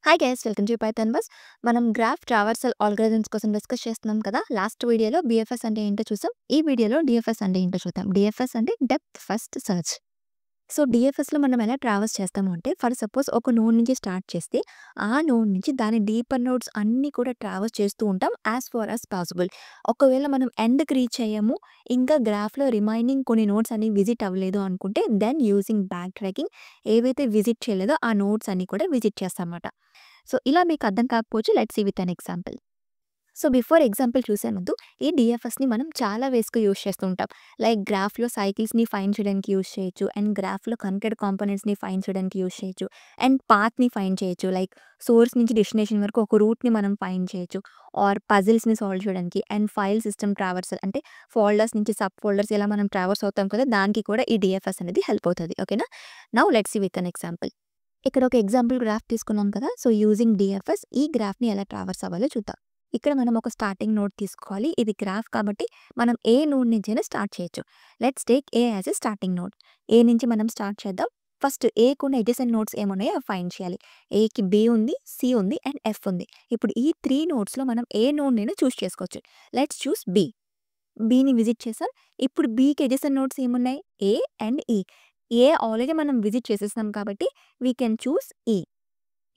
Hi guys, welcome to Python bus. మనం graph traversal algorithms కోసం discuss చేస్తున్నాం కదా. లాస్ట్ వీడియోలో బిఎఫ్ఎస్ అంటే ఏంటో చూసాం. ఈ వీడియోలో డిఎఫ్ఎస్ అంటే ఏంటో చూద్దాం. డిఎఫ్ఎస్ అంటే డెప్త్ ఫస్ట్ సెర్చ్. సో డిఎఫ్ఎస్లో మనం ఎలా ట్రావర్స్ చేస్తాము అంటే, ఫర్ సపోజ్ ఒక నోడ్ నుంచి స్టార్ట్ చేస్తే ఆ నోడ్ నుంచి దాని డీపర్ నోడ్స్ అన్నీ కూడా ట్రావర్స్ చేస్తూ ఉంటాం యాజ్ ఫార్ యాజ్ పాసిబుల్. ఒకవేళ మనం ఎండ్కి రీచ్ అయ్యాము, ఇంకా గ్రాఫ్లో రిమైనింగ్ కొన్ని నోడ్స్ అన్ని విజిట్ అవ్వలేదు అనుకుంటే, దెన్ యూజింగ్ బ్యాక్ ట్రాకింగ్ ఏవైతే విజిట్ చేయలేదో ఆ నోడ్స్ అన్ని కూడా విజిట్ చేస్తామన్నమాట. సో ఇలా మీకు అర్థం కాకపోవచ్చు, let's see with an example. So before example చూసే ముందు ఈ డిఎఫ్ఎస్ని మనం చాలా వేస్గా యూస్ చేస్తూ ఉంటాం. లైక్ గ్రాఫ్లో సైకిల్స్ని ఫైండ్ చేయడానికి యూస్ చేయొచ్చు, అండ్ గ్రాఫ్లో కనెక్టెడ్ కాంపోనెంట్స్ని ఫైండ్ చేయడానికి యూస్ చేయొచ్చు, అండ్ పాత్ని ఫైండ్ చేయొచ్చు. లైక్ సోర్స్ నుంచి డెస్టినేషన్ వరకు ఒక రూట్ని మనం ఫైండ్ చేయొచ్చు, ఆర్ పజిల్స్ని సాల్వ్ చేయడానికి, అండ్ ఫైల్ సిస్టమ్ ట్రావర్సల్ అంటే ఫోల్డర్స్ నుంచి సబ్ ఫోల్డర్స్ ఇలా మనం ట్రావర్స్ అవుతాం కదా, దానికి కూడా ఈ డిఎఫ్ఎస్ అనేది హెల్ప్ అవుతుంది. ఓకేనా? Now let's see with an example. ఇక్కడ ఒక ఎగ్జాంపుల్ గ్రాఫ్ తీసుకున్నాం కదా. సో యూజింగ్ డిఎఫ్ఎస్ ఈ గ్రాఫ్ని ఎలా ట్రావర్స్ అవ్వాలో చూద్దాం. ఇక్కడ మనం ఒక స్టార్టింగ్ నోడ్ తీసుకోవాలి. ఇది గ్రాఫ్ కాబట్టి మనం ఏ నోడ్ నుంచైనా స్టార్ట్ చేయొచ్చు. Let's take A as a starting node. A నుంచి మనం స్టార్ట్ చేద్దాం. ఫస్ట్ ఏకు ఉన్న ఎడ్జసెంట్ నోడ్స్ ఏమున్నాయో అవి ఫైండ్ చేయాలి. ఏకి బి ఉంది, సి ఉంది, అండ్ ఎఫ్ ఉంది. ఇప్పుడు ఈ 3 నోడ్స్లో మనం ఏ నోడ్నైనా చూస్ చేసుకోవచ్చు. Let's choose B. బిని విజిట్ చేసాం. ఇప్పుడు బికి ఎడ్జసెంట్ నోడ్స్ ఏమున్నాయి? ఏ అండ్ ఈ. ఏ ఆల్రెడీ మనం విజిట్ చేసేసాం కాబట్టి వీ కెన్ చూస్ ఈ.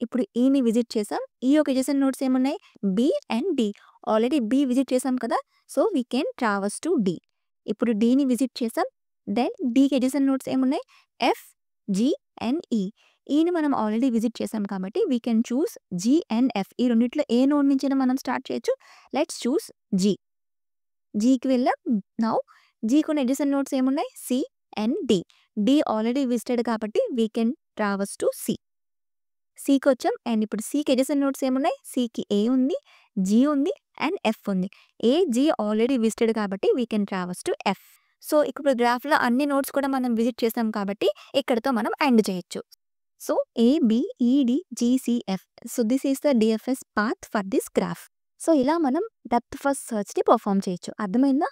ఇప్పుడు ఈని విజిట్ చేసాం. ఈ యొక్క ఎడ్జసెంట్ నోడ్స్ ఏమున్నాయి? B and D. Already B visit చేసాం కదా, so we can traverse to D. ఇప్పుడు డిని విజిట్ చేసాం. దెన్ డికి ఎడ్జసెంట్ నోడ్స్ ఏమున్నాయి? F, G and E. ఈని మనం ఆల్రెడీ విజిట్ చేసాం కాబట్టి we can choose G and F. ఈ రెండిట్లో ఏ నోడ్ నుంచి మనం స్టార్ట్ చేయొచ్చు. Let's choose G. జీకి వెళ్ళాం. నౌ జీకి ఉన్న ఎడ్జసెంట్ నోడ్స్ ఏమున్నాయి? C and D. D already visited కాబట్టి we can traverse to C. సికి వచ్చాం. అండ్ ఇప్పుడు సికి ఎడ్జసెంట్ నోడ్స్ ఏమున్నాయి? సికి ఏ ఉంది, జి ఉంది, అండ్ ఎఫ్ ఉంది. ఏ, జి ఆల్రెడీ విజిటెడ్ కాబట్టి we can traverse to F. So ఇప్పుడు గ్రాఫ్లో అన్ని నోడ్స్ కూడా మనం విజిట్ చేసాం కాబట్టి ఇక్కడతో మనం ఎండ్ చేయొచ్చు. సో A, B, E, D, G, C, F. So this is the DFS path for this graph. సో ఇలా మనం డెప్త్ ఫస్ట్ సర్చ్ని పర్ఫామ్ చేయొచ్చు. అర్థమైందా?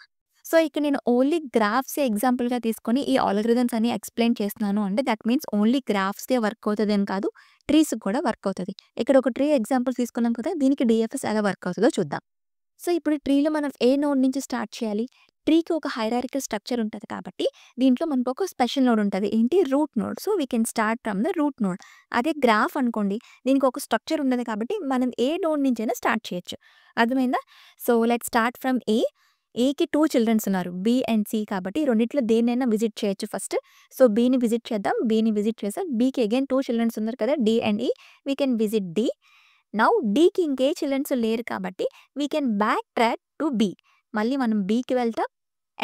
సో ఇక్కడ నేను ఓన్లీ గ్రాఫ్సే ఎగ్జాంపుల్గా తీసుకొని ఈ ఆల్గరిథమ్స్ అని ఎక్స్ప్లెయిన్ చేస్తున్నాను అంటే దట్ మీన్స్ ఓన్లీ గ్రాఫ్సే వర్క్ అవుతుంది అని కాదు, ట్రీస్ కూడా వర్క్ అవుతుంది. ఇక్కడ ఒక ట్రీ ఎగ్జాంపుల్ తీసుకున్నాం కదా, దీనికి డిఎఫ్ఎస్ ఎలా వర్క్ అవుతుందో చూద్దాం. సో ఇప్పుడు ట్రీలో మనం ఏ నోడ్ నుంచి స్టార్ట్ చేయాలి? ట్రీకి ఒక హైరార్కికల్ స్ట్రక్చర్ ఉంటుంది కాబట్టి దీంట్లో మనకు ఒక స్పెషల్ నోడ్ ఉంటుంది. ఏంటి? Root node. So we can start from the root node. అదే గ్రాఫ్ అనుకోండి, దీనికి ఒక స్ట్రక్చర్ ఉండదు కాబట్టి మనం ఏ నోడ్ నుంచైనా స్టార్ట్ చేయొచ్చు. అర్థమైందా? సో లెట్ స్టార్ట్ ఫ్రమ్ ఏ. ఏకి 2 చిల్డ్రన్స్ ఉన్నారు, బి అండ్ సి. కాబట్టి రెండిట్లో దేన్నైనా విజిట్ చేయొచ్చు ఫస్ట్. సో బిని విజిట్ చేద్దాం. బిని విజిట్ చేసాం. బికి అగైన్ 2 చిల్డ్రన్స్ ఉన్నారు కదా, D and E. We can visit D. Now డీకి ఇంకే చిల్డ్రన్స్ లేరు కాబట్టి we can backtrack to B. మళ్ళీ మనం బీకి వెళ్తాం.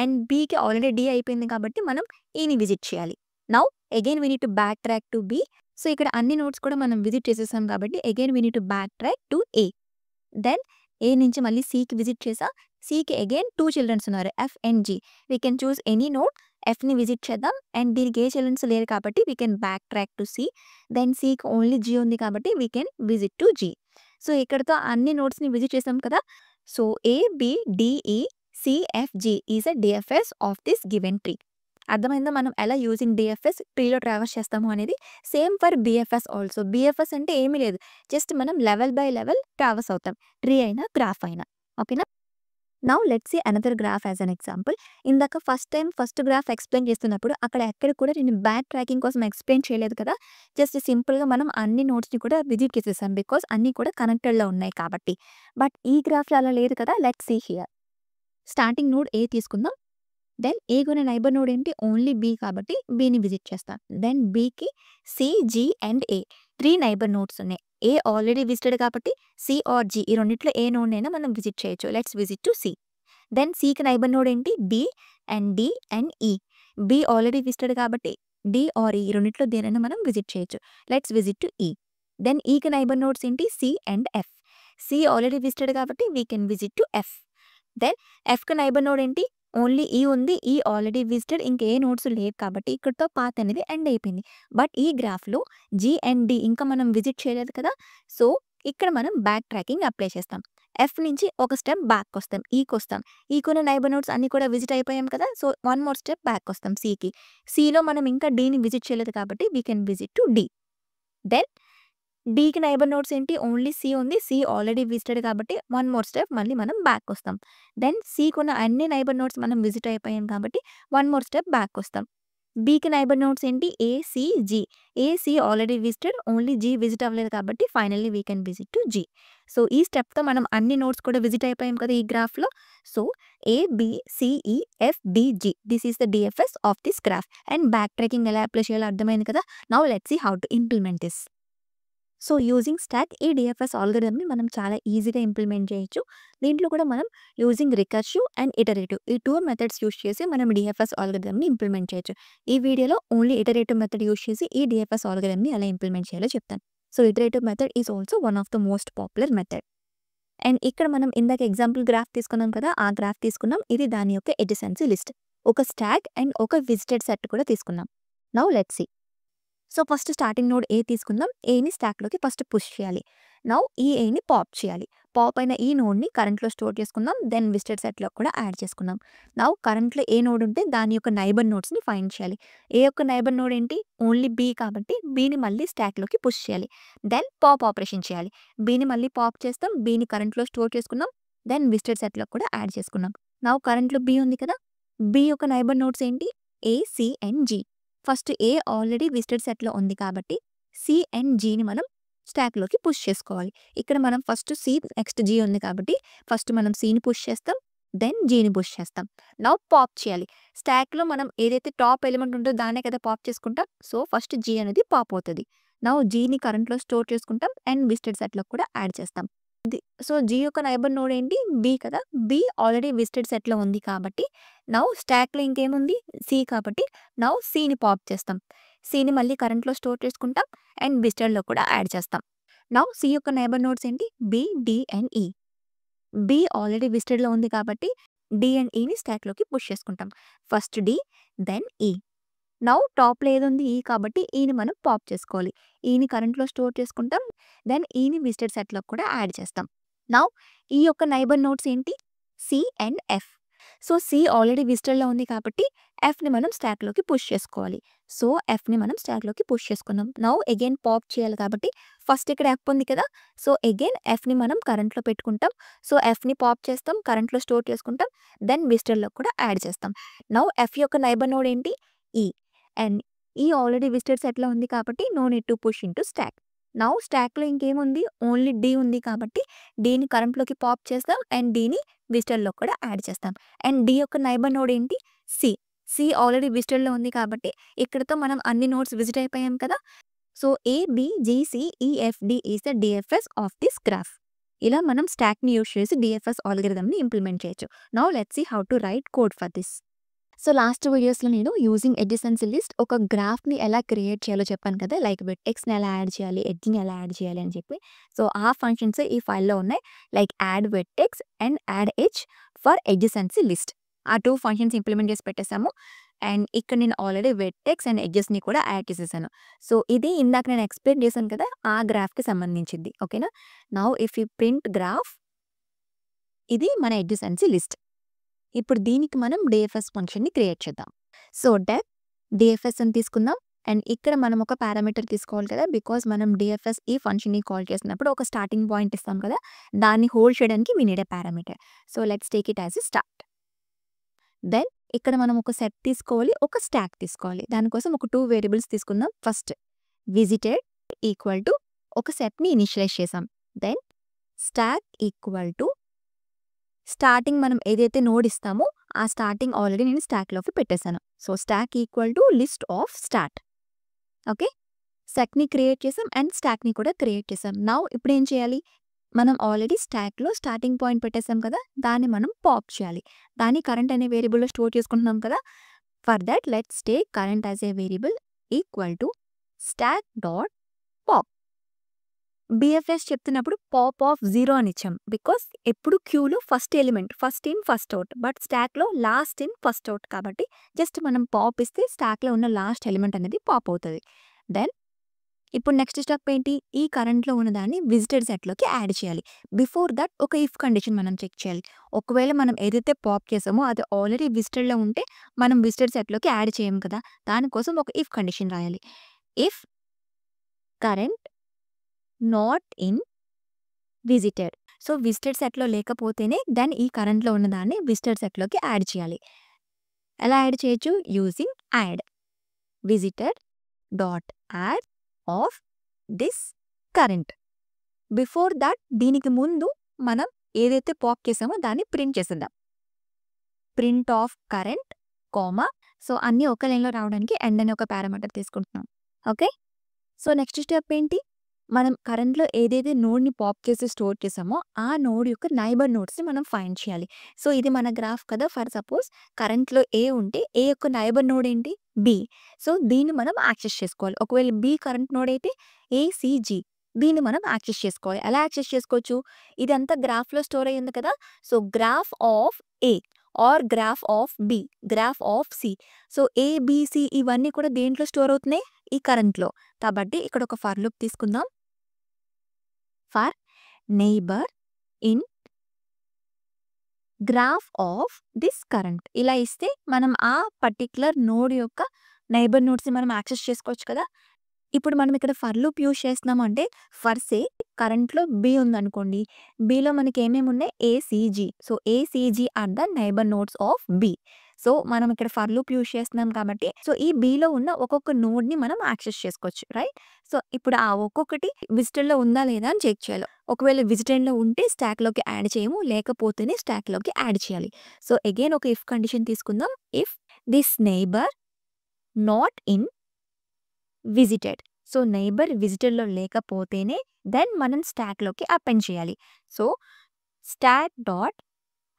అండ్ బీకి ఆల్రెడీ డి అయిపోయింది కాబట్టి మనం ఈని విజిట్ చేయాలి. Now again we need to backtrack to B. So ఇక్కడ అన్ని నోట్స్ కూడా మనం విజిట్ చేసేసాం కాబట్టి again we need to backtrack to A. Then A నుంచి మళ్ళీ సికి విజిట్ చేసా. సికి అగైన్ 2 చిల్డ్రన్స్ ఉన్నారు, F and G. We can choose any node. ఎఫ్ని విజిట్ చేద్దాం. అండ్ దీనికి ఏ చిల్డ్రన్స్ లేరు కాబట్టి we can backtrack to C. Then సికి ఓన్లీ జీ ఉంది కాబట్టి we can visit to G. So ఇక్కడతో అన్ని నోడ్స్ని విజిట్ చేసాం కదా. So A, B, D E, C F G is a DFS of this given tree. అర్థమైందా మనం ఎలా యూజింగ్ డిఎఫ్ఎస్ ట్రీలో ట్రావర్స్ చేస్తాము అనేది? Same for BFS also. BFS అంటే ఏమీ లేదు, జస్ట్ మనం లెవెల్ బై లెవెల్ ట్రావర్స్ అవుతాం, ట్రీ అయినా గ్రాఫ్ అయినా. ఓకేనా? Now let's see another graph as an example. ఇందాక ఫస్ట్ గ్రాఫ్ ఎక్స్ప్లెయిన్ చేస్తున్నప్పుడు అక్కడ ఎక్కడ కూడా నేను బ్యాక్ ట్రాకింగ్ కోసం ఎక్స్ప్లెయిన్ చేయలేదు కదా. జస్ట్ సింపుల్గా మనం అన్ని నోట్స్ని కూడా విజిట్ చేసేసాం బికాస్ అన్నీ కూడా కనెక్టెడ్లో ఉన్నాయి కాబట్టి. బట్ ఈ గ్రాఫ్లో అలా లేదు కదా. Let's see here. Starting node A తీసుకుందాం. దెన్ ఏ కొన్న నైబర్ నోడ్ ఏంటి? ఓన్లీ బి కాబట్టి బిని విజిట్ చేస్తాను. దెన్ బికి C, G and A 3 neighbour nodes ఉన్నాయి. ఏ ఆల్రెడీ విజిటెడ్ కాబట్టి సి ఆర్ జి, ఈ రెండిట్లో ఏ నోడ్ అయినా మనం విజిట్ చేయొచ్చు. Let's visit to C. Then సికి నైబర్ నోడ్ ఏంటి? B and D and E. B already visited కాబట్టి డి ఆర్ ఈ రెండిట్లో దేనైనా మనం విజిట్ చేయొచ్చు. Let's visit to E. Then ఈకి నైబర్ నోడ్స్ ఏంటి? C and F. C already visited కాబట్టి we can visit to F. Then ఎఫ్కి neighbour node ఏంటి? ఓన్లీ ఈ ఉంది. ఈ ఆల్రెడీ విజిటెడ్, ఇంకే నోట్స్ లేవు కాబట్టి ఇక్కడతో పాత్ అనేది ఎండ్ అయిపోయింది. బట్ ఈ గ్రాఫ్లో జీ అండ్ డి ఇంకా మనం విజిట్ చేయలేదు కదా. సో ఇక్కడ మనం బ్యాక్ ట్రాకింగ్ అప్లై చేస్తాం. ఎఫ్ నుంచి ఒక స్టెప్ బ్యాక్ వస్తాం, ఈకి వస్తాం. ఈకున్న నైబర్ నోట్స్ అన్ని కూడా విజిట్ అయిపోయాం కదా. సో 1 మోర్ స్టెప్ బ్యాక్ వస్తాం సికి. సిలో మనం ఇంకా డీని విజిట్ చేయలేదు కాబట్టి we can visit to D. Then డీకి నైబర్ నోడ్స్ ఏంటి? ఓన్లీ సి ఉంది. సి ఆల్రెడీ విజిటెడ్ కాబట్టి వన్ మోర్ స్టెప్ మళ్ళీ మనం బ్యాక్‌కొస్తాం. దెన్ సికున్న అన్ని నైబర్ నోడ్స్ మనం విజిట్ అయిపోయాం కాబట్టి వన్ మోర్ స్టెప్ బ్యాక్‌కొస్తాం. బీకి నైబర్ నోడ్స్ ఏంటి? A, C, G. A, C already visited. Only G visit అవ్వలేదు కాబట్టి finally we can visit to G. So, ఈ స్టెప్‌తో మనం అన్ని నోడ్స్ కూడా విజిట్ అయిపోయాం కదా ఈ గ్రాఫ్‌లో. So, A, B, C, E, F, D, G. This is the DFS of this graph. And backtracking ఎలా అప్లై చేయాలో అర్థమైంది కదా! Now let's see how to implement this. So, using stack ఈ డీఎఫ్ఎస్ ఆల్గోరిథంని మనం చాలా ఈజీగా ఇంప్లిమెంట్ చేయొచ్చు. దీంట్లో కూడా మనం యూజింగ్ రికర్సివ్ అండ్ ఇటరేటివ్ ఈ 2 మెథడ్స్ యూజ్ చేసి మనం డీఎఫ్ఎస్ ఆల్గోరిథంని ఇంప్లిమెంట్ చేయొచ్చు. ఈ వీడియోలో ఓన్లీ ఇటరేటివ్ మెథడ్ యూజ్ చేసి ఈ డీఎఫ్ఎస్ ఆల్గోరిథంని ఎలా ఇంప్లిమెంట్ చేయాలో చెప్తాను. So, iterative method is also one of the most popular method. And ఇక్కడ మనం ఇందాక ఎగ్జాంపుల్ గ్రాఫ్ తీసుకున్నాం కదా! ఆ గ్రాఫ్ తీసుకున్నాం. ఇది దాని యొక్క అడ్జసెన్సీ లిస్ట్. ఒక స్టాక్ అండ్ ఒక విజిటెడ్ సెట్ కూడా తీసుకున్నాం. Now let's see. So, first starting node A తీసుకుందాం. ఏని స్టాక్‌లోకి ఫస్ట్ పుష్ చేయాలి. నౌ ఈ ఏని పాప్ చేయాలి. పాప్ అయిన ఈ నోడ్‌ని కరెంట్‌లో స్టోర్ చేసుకుందాం. దెన్ విజిటెడ్ సెట్‌లో కూడా యాడ్ చేసుకుందాం. నౌ కరెంట్‌లో ఏ నోడ్ ఉంటే దాని యొక్క నైబర్ నోడ్స్‌ని ఫైండ్ చేయాలి. ఏ యొక్క నైబర్ నోడ్ ఏంటి? ఓన్లీ బి కాబట్టి బిని మళ్ళీ స్టాక్‌లోకి పుష్ చేయాలి. దెన్ పాప్ ఆపరేషన్ చేయాలి. బిని మళ్ళీ పాప్ చేస్తాం. బిని కరెంట్‌లో స్టోర్ చేసుకున్నాం. దెన్ విజిటెడ్ సెట్‌లో కూడా యాడ్ చేసుకున్నాం. నౌ కరెంట్‌లో బి ఉంది కదా! బి యొక్క నైబర్ నోడ్స్ ఏంటి? A, C and G. First A already visited సెట్‌లో ఉంది కాబట్టి సి అండ్ జీని మనం స్టాక్‌లోకి పుష్ చేసుకోవాలి. ఇక్కడ మనం ఫస్ట్ సి నెక్స్ట్ జీ ఉంది కాబట్టి ఫస్ట్ మనం సిని పుష్ చేస్తాం. దెన్ జీని పుష్ చేస్తాం. నౌ పాప్ చేయాలి. స్టాక్‌లో మనం ఏదైతే టాప్ ఎలిమెంట్ ఉంటుందో దాన్నే కదా పాప్ చేసుకుంటాం. సో, ఫస్ట్ జీ అనేది పాప్ అవుతది. నౌ జీని కరెంట్‌లో స్టోర్ చేసుకుంటాం అండ్ విజిటెడ్ సెట్‌లో కూడా యాడ్ చేస్తాం. సో, జీ యొక్క నైబర్ నోడ్ ఏంటి? బి కదా! బి ఆల్రెడీ విజిటెడ్ సెట్‌లో ఉంది కాబట్టి నౌ స్టాక్‌లో ఇంకేముంది? సి కాబట్టి నౌ సిని పాప్ చేస్తాం. సిని మళ్ళీ కరెంట్‌లో స్టోర్ చేసుకుంటాం అండ్ విజిటెడ్‌లో కూడా యాడ్ చేస్తాం. నౌ సి యొక్క నైబర్ నోడ్స్ ఏంటి? B, D and E. B already విజిటెడ్‌లో ఉంది కాబట్టి డి అండ్ ఈని స్టాక్‌లోకి పుష్ చేసుకుంటాం. ఫస్ట్ డి దెన్ ఈ. నౌ టాప్‌లో ఏదుంది? ఈ కాబట్టి ఈని మనం పాప్ చేసుకోవాలి. ఈని కరెంట్‌లో స్టోర్ చేసుకుంటాం. దెన్ ఈని విజిటెడ్ సెట్‌లో కూడా యాడ్ చేస్తాం. నౌ ఈ యొక్క నైబర్ నోడ్స్ ఏంటి? C and F. So, C already విజిటెడ్‌లో ఉంది కాబట్టి ఎఫ్‌ని మనం స్టాక్‌లోకి పుష్ చేసుకోవాలి. సో, ఎఫ్‌ని మనం స్టాక్‌లోకి పుష్ చేసుకున్నాం. నౌ అగైన్ పాప్ చేయాలి కాబట్టి ఫస్ట్ ఇక్కడ ఎఫ్ ఉంది కదా! సో, అగైన్ ఎఫ్‌ని మనం కరెంట్‌లో పెట్టుకుంటాం. సో, ఎఫ్‌ని పాప్ చేస్తాం. కరెంట్‌లో స్టోర్ చేసుకుంటాం. దెన్ విజిటెడ్‌లో కూడా యాడ్ చేస్తాం. నౌ ఎఫ్ యొక్క నైబర్ నోడ్ ఏంటి? E. And E already visited సెట్‌లో ఉంది కాబట్టి no need to push into stack. Now స్టాక్‌లో ఇంకేముంది? ఓన్లీ డి ఉంది కాబట్టి డిని కరెంట్‌లోకి పాప్ చేస్తాం అండ్ డిని విజిటెడ్‌లో కూడా యాడ్ చేస్తాం. అండ్ డి యొక్క నైబర్ నోడ్ ఏంటి? సి. సి ఆల్రెడీ విజిటెడ్‌లో ఉంది కాబట్టి ఇక్కడితో మనం అన్ని నోడ్స్ విజిట్ అయిపోయాం కదా! So, A, B, G, C, E, F, D is the DFS of this graph. ఇలా మనం స్టాక్‌ని యూజ్ చేసి డీఎఫ్ఎస్ ఆల్గోరిథంని ఇంప్లిమెంట్ చేయొచ్చు. Now let's see how to write code for this. So, last వీడియోస్‌లో నేను యూజింగ్ అడ్జసెన్సీ లిస్ట్ ఒక గ్రాఫ్‌ని ఎలా క్రియేట్ చేయాలో చెప్పాను కదా! లైక్ వెర్టెక్స్‌ని ఎలా యాడ్ చేయాలి, ఎడ్జ్‌ని ఎలా యాడ్ చేయాలి అని చెప్పి. సో, ఆ ఫంక్షన్స్ ఈ ఫైల్‌లో ఉన్నాయి. Like add vertex and add edge for adjacency list. ఆ 2 ఫంక్షన్స్ ఇంప్లిమెంట్ చేసి పెట్టేసాము. అండ్ ఇక్కడ నేను ఆల్రెడీ వెర్టెక్స్ అండ్ ఎడ్జెస్‌ని కూడా యాడ్ చేసేసాను. సో, ఇది ఇందాక నేను ఎక్స్‌ప్లెయిన్ చేశాను కదా! ఆ గ్రాఫ్‌కి సంబంధించింది. ఓకేనా? Now if you print graph ఇది మన అడ్జసెన్సీ లిస్ట్. ఇప్పుడు దీనికి మనం డీఎఫ్ఎస్ ఫంక్షన్‌ని క్రియేట్ చేద్దాం. సో, డెఫ్ డీఎఫ్ఎస్ అని తీసుకుందాం. అండ్ ఇక్కడ మనం ఒక పారామీటర్ తీసుకోవాలి కదా! బికాజ్ మనం డీఎఫ్ఎస్ ఈ ఫంక్షన్‌ని కాల్ చేసినప్పుడు ఒక స్టార్టింగ్ పాయింట్ ఇస్తాం కదా! దాన్ని హోల్డ్ చేయడానికి we need a parameter. So, let's take it as a start. Then ఇక్కడ మనం ఒక సెట్ తీసుకోవాలి. ఒక స్టాక్ తీసుకోవాలి. దానికోసం ఒక 2 వేరియబుల్స్ తీసుకుందాం. ఫస్ట్ విజిటెడ్ ఈక్వల్ టు ఒక సెట్‌ని ఇనిషియలైజ్ చేసాం. Then stack equal to starting మనం ఏదైతే నోడ్ ఇస్తామో ఆ స్టార్టింగ్ ఆల్రెడీ నేను స్టాక్‌లోకి పెట్టేసాను. So, stock equal to list of start. Okay. సెట్‌ని క్రియేట్ చేసాం అండ్ స్టాక్‌ని కూడా క్రియేట్ చేసాం. నౌ ఇప్పుడు ఏం చేయాలి? మనం ఆల్రెడీ స్టాక్‌లో స్టార్టింగ్ పాయింట్ పెట్టేసాం కదా! దాన్ని మనం పాప్ చేయాలి. దాన్ని కరెంట్ అనే వేరియబుల్‌లో స్టోర్ చేసుకుంటున్నాం కదా! For that let's take current as a variable equal to stack dot pop. BFS చెప్తున్నప్పుడు పాప్ ఆఫ్ 0 అని ఇచ్చాం. బికాస్ ఎప్పుడు క్యూలో first element first in first out. But స్టాక్‌లో లాస్ట్ ఇన్ ఫస్ట్ ఔట్ కాబట్టి జస్ట్ మనం పాప్ ఇస్తే స్టాక్‌లో ఉన్న లాస్ట్ ఎలిమెంట్ అనేది పాప్ అవుతది. దెన్ ఇప్పుడు నెక్స్ట్ స్టెప్ ఏంటి? ఈ కరెంట్‌లో ఉన్నదాన్ని విజిటెడ్ సెట్‌లోకి యాడ్ చేయాలి. బిఫోర్ దట్ ఒక ఇఫ్ కండిషన్ మనం చెక్ చేయాలి. ఒకవేళ మనం ఏదైతే పాప్ చేసామో అది ఆల్రెడీ విజిటెడ్‌లో ఉంటే మనం విజిటెడ్ సెట్‌లోకి యాడ్ చేయం కదా! దానికోసం ఒక ఇఫ్ కండిషన్ రాయాలి. If current not in visited. So, visited సెట్‌లో లేకపోతేనే దెన్ ఈ కరెంట్‌లో ఉన్నదాన్ని విజిటెడ్ సెట్‌లోకి యాడ్ చేయాలి. ఎలా యాడ్ చేయొచ్చు? Using add. Visited dot add of this current. Before that దీనికి ముందు మనం ఏదైతే పాప్ చేసామో దాన్ని ప్రింట్ చేసేద్దాం. Print of current, comma. So, అన్నీ ఒక లైన్‌లో రావడానికి ఎండ్ అనే ఒక పారామీటర్ తీసుకుంటున్నాం. ఓకే. సో, నెక్స్ట్ స్టెప్ ఏంటి? మనం కరెంట్‌లో ఏదైతే నోడ్‌ని పాప్ చేసి స్టోర్ చేసామో ఆ నోడ్ యొక్క నైబర్ నోడ్స్‌ని మనం ఫైండ్ చేయాలి. సో, ఇది మన గ్రాఫ్ కదా! ఫర్ సపోజ్ కరెంట్‌లో ఏ ఉంటే ఏ యొక్క నైబర్ నోడ్ ఏంటి? బి. సో, దీన్ని మనం యాక్సెస్ చేసుకోవాలి. ఒకవేళ బి కరెంట్ నోడ్ అయితే ఏసీజీ. దీన్ని మనం యాక్సెస్ చేసుకోవాలి. ఎలా యాక్సెస్ చేసుకోవచ్చు? ఇదంతా గ్రాఫ్‌లో స్టోర్ అయ్యింది కదా! So, graph of A or graph of B, graph of C. So, A, B, C ఇవన్నీ కూడా దేంట్లో స్టోర్ అవుతున్నాయి? ఈ కరెంట్‌లో. కాబట్టి ఇక్కడ ఒక ఫర్ లూప్ తీసుకుందాం. For neighbour in graph of this current. ఇలా ఇస్తే మనం ఆ పర్టిక్యులర్ నోడ్ యొక్క నైబర్ నోడ్స్‌ని మనం యాక్సెస్ చేసుకోవచ్చు కదా! ఇప్పుడు మనం ఇక్కడ ఫర్ లూప్ యూజ్ చేస్తున్నాము అంటే ఫర్ సే కరెంట్‌లో బి ఉందనుకోండి. బిలో మనకి ఏమేమి ఉన్నాయి? A C G. So, A C G are the neighbour nodes of B. So, మనం ఇక్కడ ఫర్ లూప్ యూజ్ చేస్తున్నాం కాబట్టి సో, ఈ బిలో ఉన్న ఒక్కొక్క నోడ్‌ని మనం యాక్సెస్ చేసుకోవచ్చు. రైట్? సో, ఇప్పుడు ఆ ఒక్కొక్కటి విజిటెడ్‌లో ఉందా లేదా అని చెక్ చేయాలి. ఒకవేళ విజిటెడ్‌లో ఉంటే స్టాక్‌లోకి యాడ్ చేయము. లేకపోతేనే స్టాక్‌లోకి యాడ్ చేయాలి. సో, అగైన్ ఒక ఇఫ్ కండిషన్ తీసుకుందాం. If this neighbour not in visited. So, neighbour విజిటెడ్‌లో లేకపోతేనే దెన్ మనం స్టాక్‌లోకి అపెండ్ చేయాలి. So, stack dot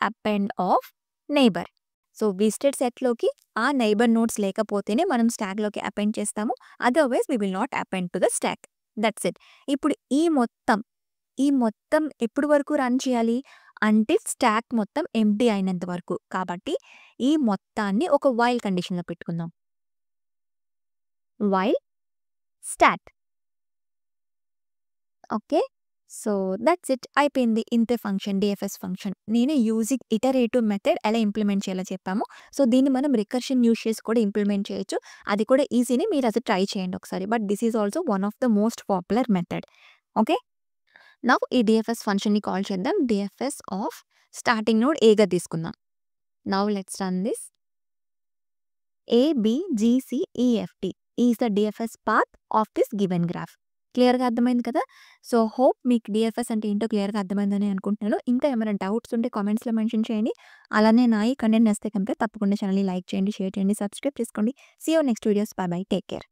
append of neighbour. So, visited సెట్‌లోకి ఆ నైబర్ నోడ్స్ లేకపోతేనే మనం స్టాక్‌లోకి అపెండ్ చేస్తాము. Otherwise we will not append to the stack. That's it. ఇప్పుడు ఈ మొత్తం ఎప్పటి వరకు రన్ చేయాలి? అంటిల్ స్టాక్ మొత్తం ఎంప్టీ అయినంత వరకు. కాబట్టి ఈ మొత్తాన్ని ఒక వైల్ కండిషన్‌లో పెట్టుకుందాం. While start. Okay. So, that's it. అయిపోయింది. ఇంతే ఫంక్షన్, డీఎఫ్ఎస్ ఫంక్షన్. నేను యూజింగ్ ఇటరేటివ్ మెథడ్ ఎలా ఇంప్లిమెంట్ చేయాలో చెప్పాము. సో, దీన్ని మనం రికర్షన్ యూజ్ చేసి కూడా ఇంప్లిమెంట్ చేయొచ్చు. అది కూడా ఈజీనే. మీరు అది ట్రై చేయండి ఒకసారి. But this is also one of the most popular method. Okay. Now ఈ డీఎఫ్ఎస్ ఫంక్షన్‌ని కాల్ చేద్దాం. డీఎఫ్ఎస్ ఆఫ్ స్టార్టింగ్ నోడ్ ఏగా తీసుకుందాం. Now let's run this. ABGCEFT is the DFS path of this given graph. క్లియర్‌గా అర్థమైంది కదా! సో, హోప్ మీకు డీఎఫ్ఎస్ అంటే ఏంటో క్లియర్‌గా అర్థమైందని అనుకుంటున్నాను. ఇంకా ఏమైనా డౌట్స్ ఉంటే కామెంట్స్‌లో మెన్షన్ చేయండి. అలానే నా ఈ కంటెంట్ నచ్చితే కనుక తప్పకుండా ఛానల్‌ని లైక్ చేయండి, షేర్ చేయండి, సబ్స్క్రైబ్ చేసుకోండి. See you next videos. Bye bye. Take care.